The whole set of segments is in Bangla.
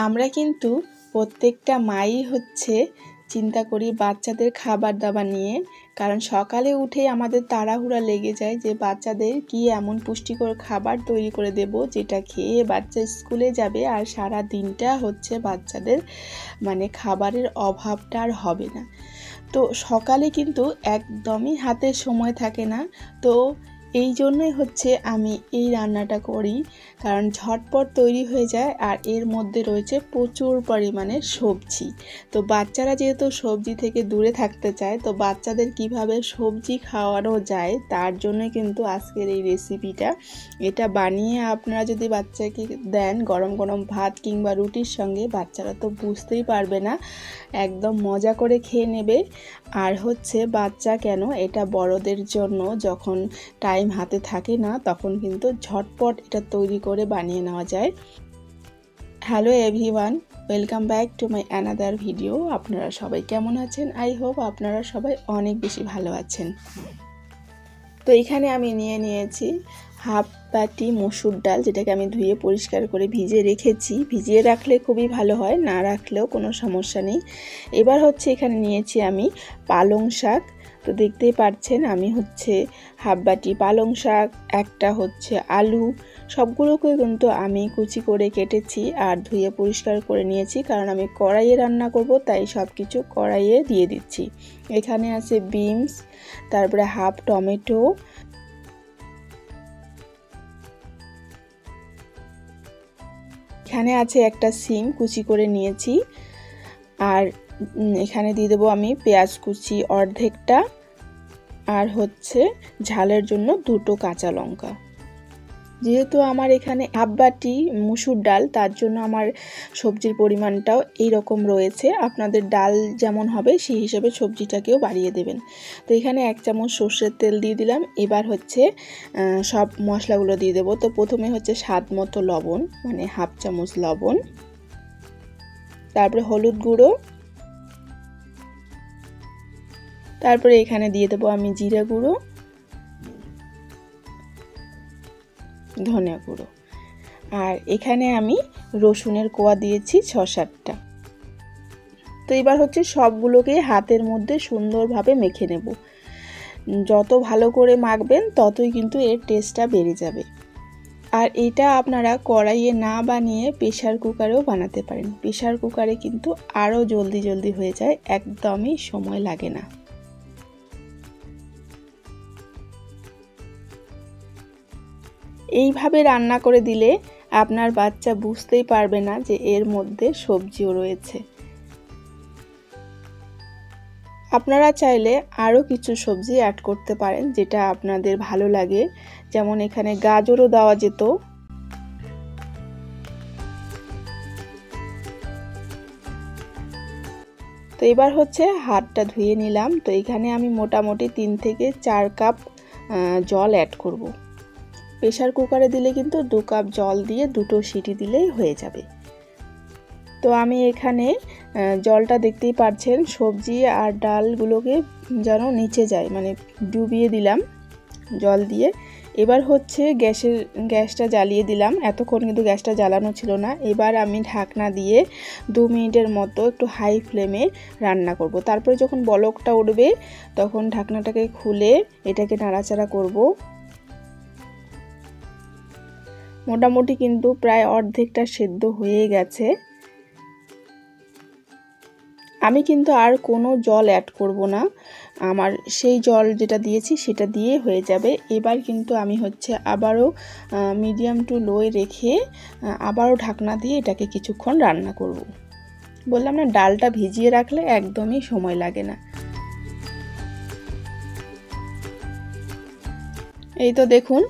আমরা কিন্তু প্রত্যেকটা মাই চিন্তা করি বাচ্চাদের খাবার দাবার নিয়ে, কারণ সকালে উঠেই আমাদের তাড়াহুড়া লেগে যায় যে বাচ্চাদের কি এমন পুষ্টিকর খাবার তৈরি করে দেব যেটা খেয়ে বাচ্চা স্কুলে যাবে আর সারা দিনটা বাচ্চাদের খাবারের অভাবটা আর হবে না। তো সকালে কিন্তু একদমই হাতে সময় থাকে না, তো এই জন্যই আমি এই রান্নাটা করি, কারণ ঝটপট তৈরি হয়ে যায় আর এর মধ্যে রয়েছে প্রচুর পরিমাণে সবজি। তো বাচ্চারা যেহেতু সবজি থেকে দূরে থাকতে চায়, তো বাচ্চাদের কিভাবে সবজি খাওয়ানো যায় তার জন্য কিন্তু আজকের এই রেসিপিটা। এটা বানিয়ে আপনারা যদি বাচ্চাকে দেন গরম গরম ভাত কিংবা রুটির সঙ্গে, বাচ্চারা তো বুঝতেই পারবে না, একদম মজা করে খেয়ে নেবে। আর বাচ্চা কেন, এটা বড়দের জন্য যখন টাইম হাতে থাকে না তখন কিন্তু ঝটপট এটা তৈরি করে বানিয়ে নেওয়া যায়। Hello everyone, welcome back to my another video. আপনারা সবাই কেমন আছেন? আই হোপ আপনারা সবাই অনেক বেশি ভালো আছেন। তো এখানে আমি নিয়েছি হাফ বাটি মসুর ডাল, যেটাকে আমি ধুয়ে পরিষ্কার করে ভিজিয়ে রেখেছি। ভিজিয়ে রাখলে খুবই ভালো হয়, না রাখলেও কোনো সমস্যা নেই। এবার এখানে নিয়েছি আমি পালং শাক। তো দেখতেই পাচ্ছেন আমি হাফ বাটি পালং শাক, একটা আলু, সবগুলোকে কিন্তু আমি কুচি করে কেটেছি আর ধুয়ে পরিষ্কার করে নিয়েছি, কারণ আমি কড়াইয়ে রান্না করব, তাই সব কিছু কড়াইয়ে দিয়ে দিচ্ছি। এখানে আছে বিনস, তারপরে হাফ টমেটো, এখানে আছে একটা সিম কুচি করে নিয়েছি, আর এখানে দিয়ে দেবো আমি পেঁয়াজ কুচি অর্ধেকটা, আর ঝালের জন্য 2টো কাঁচা লঙ্কা। যেহেতু আমার এখানে হাফ বাটি মুসুর ডাল, তার জন্য আমার সবজির পরিমাণটাও এইরকম রয়েছে। আপনাদের ডাল যেমন হবে সেই হিসেবে সবজিটাকেও বাড়িয়ে দেবেন। তো এখানে 1 চামচ সর্ষের তেল দিয়ে দিলাম। এবার সব মশলাগুলো দিয়ে দেবো। তো প্রথমে স্বাদ মতো লবণ, হাফ চামচ লবণ, তারপরে হলুদ গুঁড়ো, তারপরে এখানে দিয়ে দেবো আমি জিরা গুঁড়ো, ধনিয়া গুঁড়ো, আর এখানে আমি রসুনের কোয়া দিয়েছি 6-7টা। তো এবার সবগুলোকে হাতের মধ্যে সুন্দরভাবে মেখে নেব। যত ভালো করে মাখবেন ততই কিন্তু এর টেস্টটা বেড়ে যাবে। আর এটা আপনারা কড়াইয়ে না বানিয়ে প্রেসার কুকারেও বানাতে পারেন। প্রেসার কুকারে কিন্তু আরও জলদি হয়ে যায়, একদমই সময় লাগে না। এইভাবে রান্না করে দিলে আপনার বাচ্চা বুঝতেই পারবে না যে এর মধ্যে সবজিও রয়েছে। আপনারা চাইলে আরও কিছু সবজি অ্যাড করতে পারেন যেটা আপনাদের ভালো লাগে, যেমন এখানে গাজরও দেওয়া যেত। তো এবার হাতটা ধুয়ে নিলাম। তো এখানে আমি মোটামুটি 3 থেকে 4 কাপ জল অ্যাড করব। প্রেসার কুকারে দিলে কিন্তু 2 কাপ জল দিয়ে 2টো সিটি দিলেই হয়ে যাবে। তো আমি এখানে জলটা দেখতেই পাচ্ছেন, সবজি আর ডালগুলোকে যেন নিচে যায়, ডুবিয়ে দিলাম জল দিয়ে। এবার গ্যাসটা জ্বালিয়ে দিলাম। এতক্ষণ কিন্তু গ্যাসটা জ্বালানো ছিল না। এবার আমি ঢাকনা দিয়ে 2 মিনিটের মতো একটু হাই ফ্লেমে রান্না করব। তারপরে যখন বলকটা উঠবে তখন ঢাকনাটাকে খুলে এটাকে নাড়াচাড়া করব। মোটামুটি কিন্তু প্রায় অর্ধেকটা সেদ্ধ হয়ে গেছে। আমি কিন্তু আর কোনো জল অ্যাড করব না, আমার সেই জল যেটা দিয়েছি সেটা দিয়ে হয়ে যাবে। এবার কিন্তু আমি আবারও মিডিয়াম টু লোয়ে রেখে আবারও ঢাকনা দিয়ে এটাকে কিছুক্ষণ রান্না করব। বললাম না, ডালটা ভিজিয়ে রাখলে একদমই সময় লাগে না। এই তো দেখুন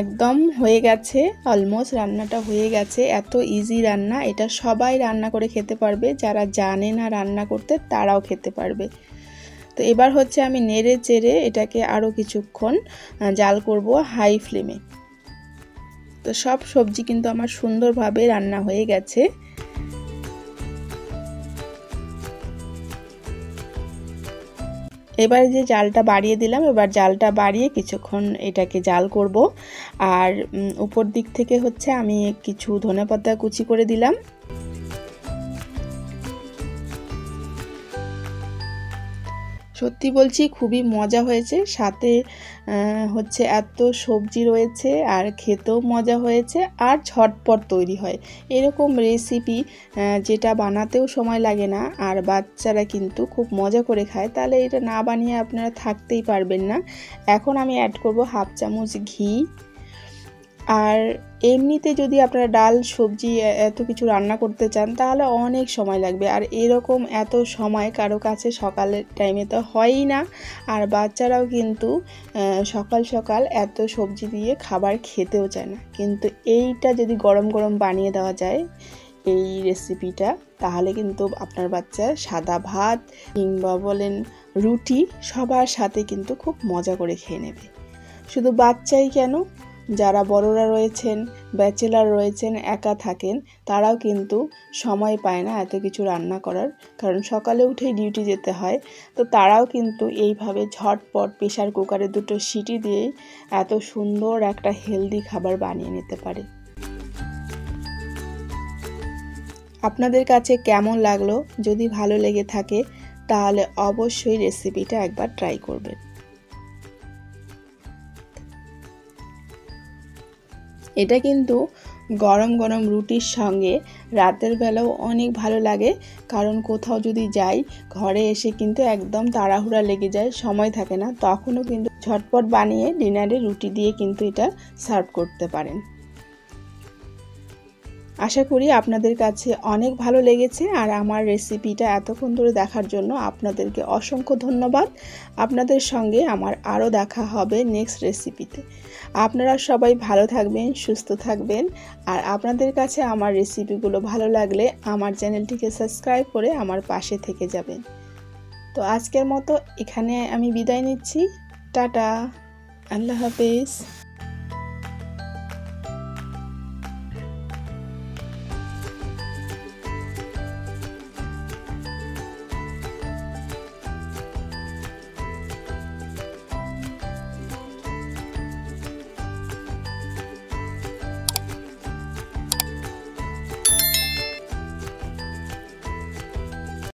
একদম হয়ে গেছে, অলমোস্ট রান্নাটা হয়ে গেছে। এত ইজি রান্না, এটা সবাই রান্না করে খেতে পারবে, যারা জানে না রান্না করতে তারাও খেতে পারবে। তো এবার আমি নেড়ে চেড়ে এটাকে আরও কিছুক্ষণ জাল করব হাই ফ্লেমে। তো সব সবজি কিন্তু আমার সুন্দরভাবে রান্না হয়ে গেছে। এবার যে জালটা বাড়িয়ে দিলাম, এবার জালটা বাড়িয়ে কিছুক্ষণ এটাকে জাল করব। আর উপর দিক থেকে আমি কিছু ধনেপাতা কুচি করে দিলাম। সত্যি বলছি খুবই মজা হয়েছে, সাথে হচ্ছে এত সবজি রয়েছে আর খেতেও মজা হয়েছে আর ঝটপট তৈরি হয়। এরকম রেসিপি যেটা বানাতেও সময় লাগে না আর বাচ্চারা কিন্তু খুব মজা করে খায়, তাহলে এটা না বানিয়ে আপনারা থাকতেই পারবেন না। এখন আমি অ্যাড করব হাফ চামচ ঘি। আর এমনিতে যদি আপনারা ডাল সবজি এত কিছু রান্না করতে চান তাহলে অনেক সময় লাগবে, আর এরকম এত সময় কারো কাছে সকালের টাইমে তো হয়ই না। আর বাচ্চারাও কিন্তু সকাল সকাল এত সবজি দিয়ে খাবার খেতেও চায় না, কিন্তু এইটা যদি গরম গরম বানিয়ে দেওয়া যায় এই রেসিপিটা, তাহলে কিন্তু আপনার বাচ্চা সাদা ভাত কিংবা বলেন রুটি সবার সাথে কিন্তু খুব মজা করে খেয়ে নেবে। শুধু বাচ্চাই কেন, যারা বড়রা রয়েছেন, ব্যাচেলার রয়েছেন, একা থাকেন, তারাও কিন্তু সময় পায় না এত কিছু রান্না করার, কারণ সকালে উঠেই ডিউটি যেতে হয়। তো তারাও কিন্তু এইভাবে ঝটপট প্রেসার কুকারে 2টো সিটি দিয়েই এত সুন্দর একটা হেলদি খাবার বানিয়ে নিতে পারে। আপনাদের কাছে কেমন লাগলো? যদি ভালো লেগে থাকে তাহলে অবশ্যই রেসিপিটা একবার ট্রাই করবেন। এটা কিন্তু গরম গরম রুটির সঙ্গে রাতের বেলাও অনেক ভালো লাগে, কারণ কোথাও যদি যাই ঘরে এসে কিন্তু একদম তাড়াহুড়া লেগে যায়, সময় থাকে না, তখনও কিন্তু ঝটপট বানিয়ে ডিনারে রুটি দিয়ে কিন্তু এটা সার্ভ করতে পারেন। আশা করি আপনাদের কাছে অনেক ভালো লেগেছে, আর আমার রেসিপিটা এতক্ষণ ধরে দেখার জন্য আপনাদেরকে অসংখ্য ধন্যবাদ। আপনাদের সঙ্গে আমার আরও দেখা হবে নেক্সট রেসিপিতে। আপনারা সবাই ভালো থাকবেন, সুস্থ থাকবেন, আর আপনাদের কাছে আমার রেসিপিগুলো ভালো লাগলে আমার চ্যানেলটিকে সাবস্ক্রাইব করে আমার পাশে থেকে যাবেন। তো আজকের মতো এখানে আমি বিদায় নিচ্ছি। টাটা, আল্লাহ হাফেজ।